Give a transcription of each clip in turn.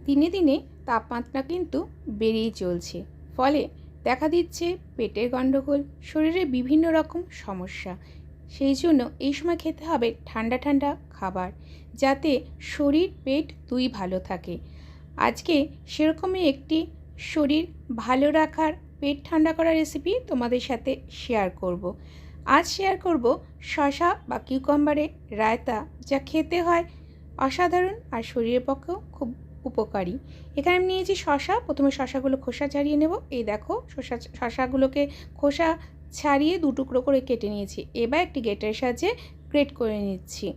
দিনে দিনে তাপমাত্রা কিন্তু বেড়েই চলছে, ফলে দেখা দিচ্ছে পেটের গণ্ডগোল, শরীরে বিভিন্ন রকম সমস্যা। সেই জন্য এই সময় খেতে হবে ঠান্ডা ঠান্ডা খাবার, যাতে শরীর পেট দুই ভালো থাকে। আজকে সেরকমই একটি শরীর ভালো রাখার, পেট ঠান্ডা করার রেসিপি তোমাদের সাথে শেয়ার করব। আজ শেয়ার করব শসা বা কিউকাম্বারের রায়তা, যা খেতে হয় অসাধারণ আর শরীরের পক্ষেও খুব উপকারী। এখানে আমি নিয়েছি শসা। প্রথমে শসাগুলো খোসা ছাড়িয়ে নেব। এই দেখো, শসাগুলোকে খোসা ছাড়িয়ে দু টুকরো করে কেটে নিয়েছি। এবার একটি গ্রেটারের সাহায্যে গ্রেট করে নিচ্ছি।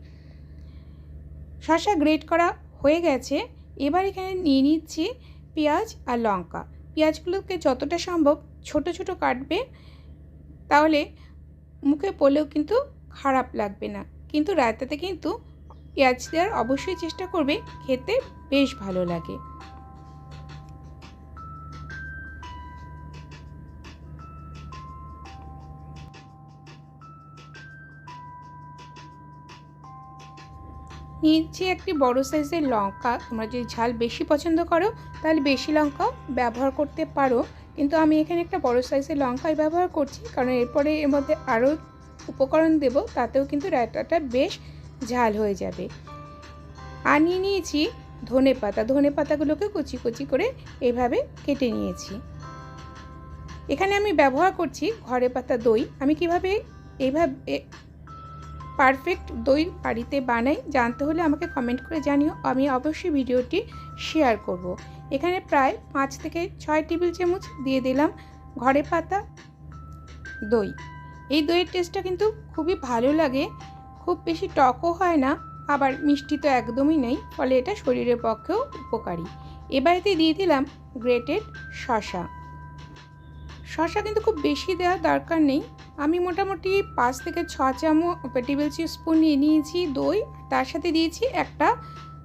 শসা গ্রেট করা হয়ে গেছে। এবার এখানে নিয়ে নিচ্ছি পেঁয়াজ আর লঙ্কা। পেঁয়াজগুলোকে যতটা সম্ভব ছোট ছোট কাটবে, তাহলে মুখে পড়লেও কিন্তু খারাপ লাগবে না। কিন্তু রায়তাতে কিন্তু পেঁয়াজ দেওয়ার অবশ্যই চেষ্টা করবে, খেতে বেশ ভালো লাগে। নিয়েছি একটি বড় সাইজের লঙ্কা। তোমরা যদি ঝাল বেশি পছন্দ করো তাহলে বেশি লঙ্কা ব্যবহার করতে পারো, কিন্তু আমি এখানে একটা বড় সাইজের লঙ্কাই ব্যবহার করছি, কারণ এরপরে এর মধ্যে আরও উপকরণ দেব, তাতেও কিন্তু রায়তাটা বেশ ঝাল হয়ে যাবে। আর নিয়ে নিয়েছি ধনে পাতা। ধনে পাতাগুলোকে কুচি কুচি করে এভাবে কেটে নিয়েছি। এখানে আমি ব্যবহার করছি ঘরে পাতা দই। আমি কিভাবে এইভাবে পারফেক্ট দই বাড়িতে বানাই জানতে হলে আমাকে কমেন্ট করে জানিও, আমি অবশ্যই ভিডিওটি শেয়ার করব। এখানে প্রায় 5 থেকে 6 টেবিল চামচ দিয়ে দিলাম ঘরে পাতা দই। এই দইয়ের টেস্টটা কিন্তু খুবই ভালো লাগে, খুব বেশি টকও হয় না, আবার মিষ্টি তো একদমই নেই, ফলে এটা শরীরের পক্ষেও উপকারী। এবারেতে দিয়ে দিলাম গ্রেটেড শসা। শসা কিন্তু খুব বেশি দেওয়ার দরকার নেই। আমি মোটামুটি 5 থেকে 6 টেবিল স্পুন নিয়ে নিয়েছি দই। তার সাথে দিয়েছি একটা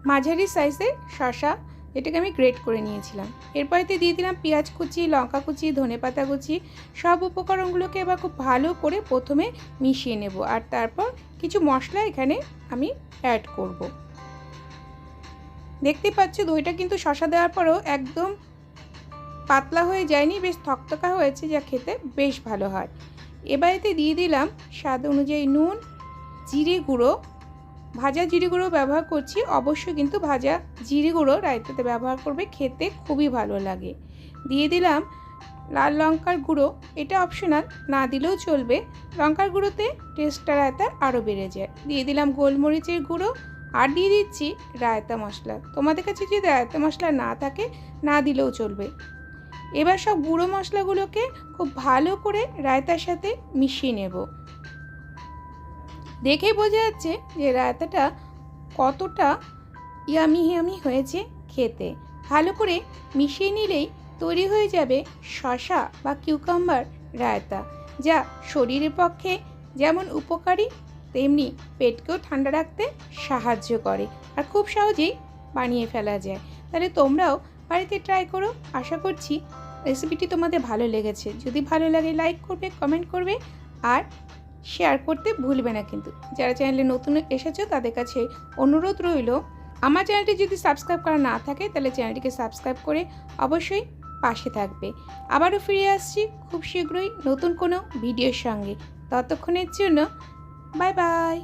মাঝারি সাইজের শসা, এটাকে আমি গ্রেট করে নিয়েছিলাম। এরপরেতে দিয়ে দিলাম পেঁয়াজ কুচি, লঙ্কা কুচি, ধনেপাতা কুচি। সব উপকরণগুলোকে এবার খুব ভালো করে প্রথমে মিশিয়ে নেব, আর তারপর কিছু মশলা এখানে আমি অ্যাড করব। দেখতে পাচ্ছ দইটা কিন্তু শসা দেওয়ার পরেও একদম পাতলা হয়ে যায়নি, বেশ থকথকা হয়েছে, যা খেতে বেশ ভালো হয়। এবারেতে দিয়ে দিলাম স্বাদ অনুযায়ী নুন, জিরে গুঁড়ো। ভাজা জিরে গুঁড়ো ব্যবহার করছি, অবশ্যই কিন্তু ভাজা জিরে গুঁড়ো রায়তাতে ব্যবহার করবে, খেতে খুবই ভালো লাগে। দিয়ে দিলাম লাল লঙ্কার গুঁড়ো, এটা অপশনাল, না দিলেও চলবে। লঙ্কার গুঁড়োতে টেস্টটা রায়তার আরও বেড়ে যায়। দিয়ে দিলাম গোলমরিচের গুঁড়ো, আর দিয়ে দিচ্ছি রায়তা মশলা। তোমাদের কাছে যদি রায়তা মশলা না থাকে না দিলেও চলবে। এবার সব গুঁড়ো মশলাগুলোকে খুব ভালো করে রায়তার সাথে মিশিয়ে নেব। দেখেই বোঝা যাচ্ছে যে রায়তাটা কতটা ইয়ামি ইয়ামি হয়েছে খেতে। ভালো করে মিশিয়ে নিলেই তৈরি হয়ে যাবে শসা বা কিউকাম্বার রায়তা, যা শরীরের পক্ষে যেমন উপকারী, তেমনি পেটকেও ঠান্ডা রাখতে সাহায্য করে, আর খুব সহজেই বানিয়ে ফেলা যায়। তাহলে তোমরাও বাড়িতে ট্রাই করো। আশা করছি রেসিপিটি তোমাদের ভালো লেগেছে। যদি ভালো লাগে লাইক করবে, কমেন্ট করবে, আর শেয়ার করতে ভুলবে না। কিন্তু যারা চ্যানেলে নতুন এসেছো তাদের কাছে অনুরোধ রইল, আমার চ্যানেলটি যদি সাবস্ক্রাইব করা না থাকে তাহলে চ্যানেলটিকে সাবস্ক্রাইব করে অবশ্যই পাশে থাকবে। আবারও ফিরে আসছি খুব শীঘ্রই নতুন কোনো ভিডিওর সঙ্গে। ততক্ষণের জন্য বাই বাই।